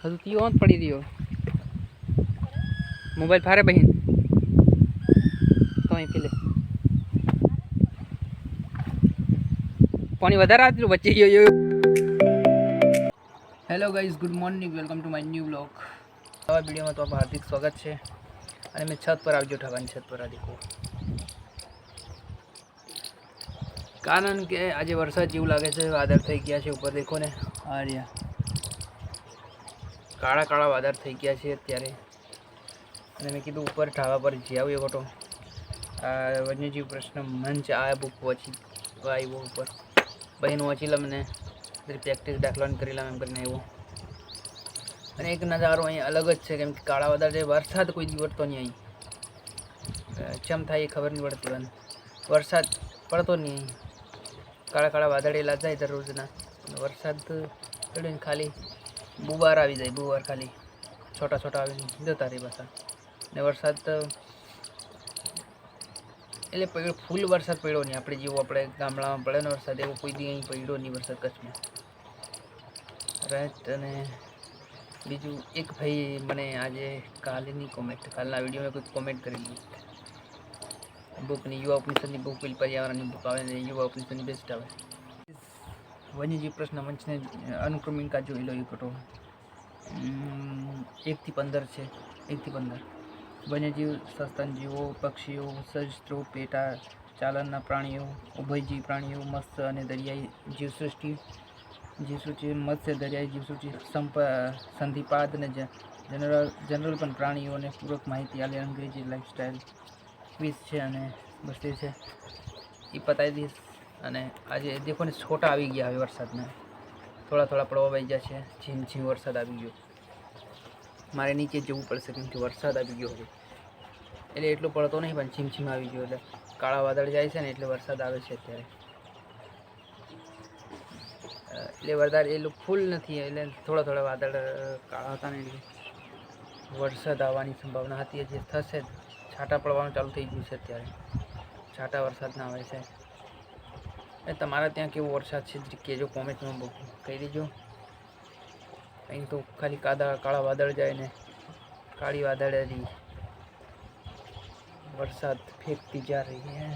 હજુ તી ઓન પડી રહ્યો મોબાઈલ ફારે બહીન તો અહીં પી લે પાણી વધારે આટલું વચ્ચે ગયો. Hello guys, good morning, welcome to my new blog. નવા વિડીયોમાં તો આપનું હાર્દિક સ્વાગત છે. અને મેં છત પર આવજો ઠાવાની છત પર આ દેખો, કારણ કે આજે વરસાદ જેવું લાગે છે. વાદળ થઈ ગયા છે ઉપર દેખો ને, આ રહ્યા કાળા કાળા વાદળ થઈ ગયા છે અત્યારે. અને મેં કીધું ઉપર ઢાબા પર જઈ આવું એક ઓટો. આ વન્યજીવ પ્રશ્ન મંચ આ બુક વાંચી આવ્યો ઉપર બહેન વાંચી લે મને પ્રેક્ટિસ દાખલાને કરી લે એમ કરીને આવ્યો. અને એક નજારો અહીં અલગ જ છે, કેમ કે કાળા વાદળ છે. વરસાદ કોઈ દિવસતો નહીં અહીં, ચમ થાય એ ખબર નહીં પડતી. પણ વરસાદ પડતો નહીં અહીં. કાળા કાળા વાદળેલા જાય દરરોજના. વરસાદ પડે ખાલી બુવાર આવી જાય, બુવાર ખાલી છોટા છોટા આવીને જતા રહે પાછા. ને વરસાદ એટલે પડ્યો ફૂલ વરસાદ પડ્યો નહીં. આપણે જેવો આપણે ગામડામાં પડે ને વરસાદ, એવો કોઈ દી અહીં પડ્યો નહીં વરસાદ કચ્છમાં, રાઈટ. અને બીજું એક ભાઈ મને આજે કાલની કોમેન્ટ, કાલના વિડીયોમાં કોઈ કોમેન્ટ કરેલી બુકની, યુવા ઉપનિષદની બુક, પેલી પર્યાવરણની બુક આવે ને, યુવા ઉપનિષદની બેસ્ટ આવે. વન્યજીવ પ્રશ્ન મંચને અનુક્રમિકા જોઈ લો. એ કટો 1 થી 15 છે. 1 થી 15 વન્યજીવ સસ્તન જીવો, પક્ષીઓ, સરીસૃપ, પેટા ચાલનના પ્રાણીઓ, ઉભયજીવ પ્રાણીઓ, મત્સ્ય અને દરિયાઈ જીવસૃષ્ટિ, મત્સ્ય દરિયાઈ જીવસૃષ્ટિ, સંધિપાદ અને જનરલ પણ પ્રાણીઓને પૂરક માહિતી આલે. અંગ્રેજી લાઈફસ્ટાઈલ ક્વિઝ છે અને બસ એ છે, એ પતાવી દઈશ. અને આજે દેખો ને છોટા આવી ગયા હવે વરસાદના, થોડા થોડા પડવા આવી ગયા છે. ઝીમ ઝીમ વરસાદ આવી ગયો. મારે નીચે જવું પડશે કેમ કે વરસાદ આવી ગયો હવે. એટલે એટલો પડતો નહીં પણ ઝીમ ઝીમ આવી ગયો. એટલે કાળા વાદળ જાય છે ને એટલે વરસાદ આવે છે અત્યારે. એટલે વધારે એટલું ફૂલ નથી, એટલે થોડા થોડા વાદળ કાળા હતા ને એટલે વરસાદ આવવાની સંભાવના હતી. જે થશે, છાંટા પડવાનું ચાલુ થઈ ગયું છે અત્યારે. છાંટા વરસાદના આવે છે. એ તમારા ત્યાં કેવો વરસાદ છે કહેજો, કોમેન્ટમાં કહી દેજો. અહીં તો ખાલી કાળા વાદળ જાય ને કાળી વાદળેલી વરસાદ ફેંકતી जा रही है.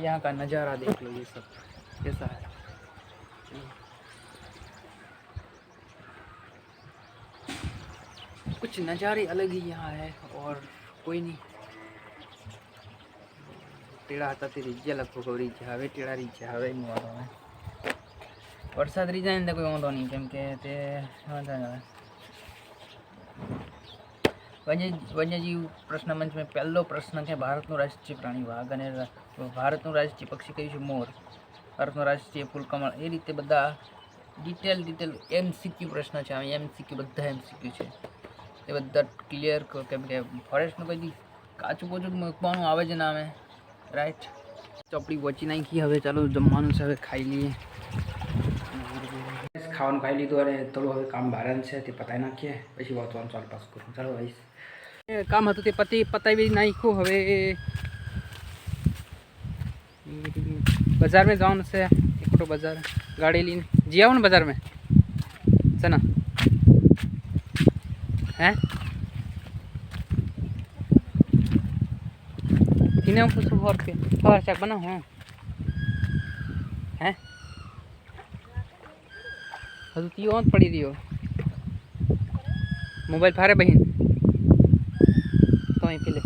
यहाँ का नज़ारा देख लो, ये सब कैसा है. कुछ नज़ारे अलग ही यहाँ है और कोई नहीं. ટેડા હતા તે રીજ્યા લગભગ રીજ્યા, હવે ટેડા રીજ્યા, હવે એનું વાંધો નહીં. વરસાદ રીજાય ને કોઈ વાંધો નહીં, કેમ કે તે વન્યજીવ પ્રશ્ન મંચ મેં પહેલો પ્રશ્ન છે, ભારતનું રાષ્ટ્રીય પ્રાણી વાઘ અને ભારતનું રાષ્ટ્રીય પક્ષી કયું છે? મોર. ભારતનું રાષ્ટ્રીય ફૂલ કમળ. એ રીતે બધા ડિટેલ MCQ પ્રશ્ન છે. આ MCQ બધા MCQ છે, એ બધા ક્લિયર, કેમ કે ફોરેસ્ટનું કંઈ કાચું પોચું મૂકવાનું આવે છે ને અમે, રાઈટ. ચોપડી વચી નાખી, હવે ચાલો જમવાનું છે, હવે ખાઈ લઈએ. ખાવાનું ખાઈ લીધું અને થોડું હવે કામ બહાર છે તે પતાવી નાખીએ, પછી વાંચવાનું ચાલુ પાછું કરું. ચાલો ભાઈ, કામ હતું તે પતાવી નાખ્યું. હવે બજાર में જવાનું છે, એક મોટો બજાર ગાડી લઈને જી આવો ને બજાર में છે ને. હે इन्हें हम कुछ और चाक बना हूँ हैं हजू ती ओन पड़ी रही मोबाइल फारे बहन तो અહીં પી લે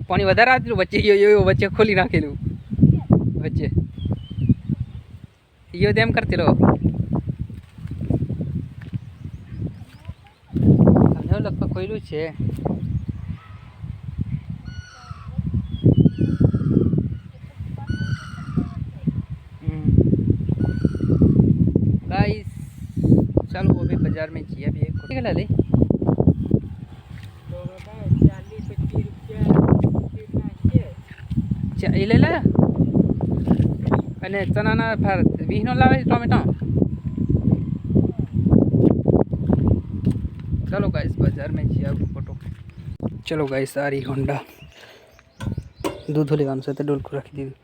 પાણી વધારે આટલું વચ્ચે ગયો, વચ્ચે ખોલી નાખેલું વચ્ચે યો તેમ કરતી રહો. લગભગ ખોયલું છે. गाइस चलो अभी बाजार में जिया भी है કેટલા લઈ એ લઈ લે. અને ચણાના વીસનો લાવે ટોમેટો. चलो गाइस बाजार में जिया फोटो. चलो गाइस सारी होंडा दूध लेવાનું છે તો ડોલકું રાખી દીધું.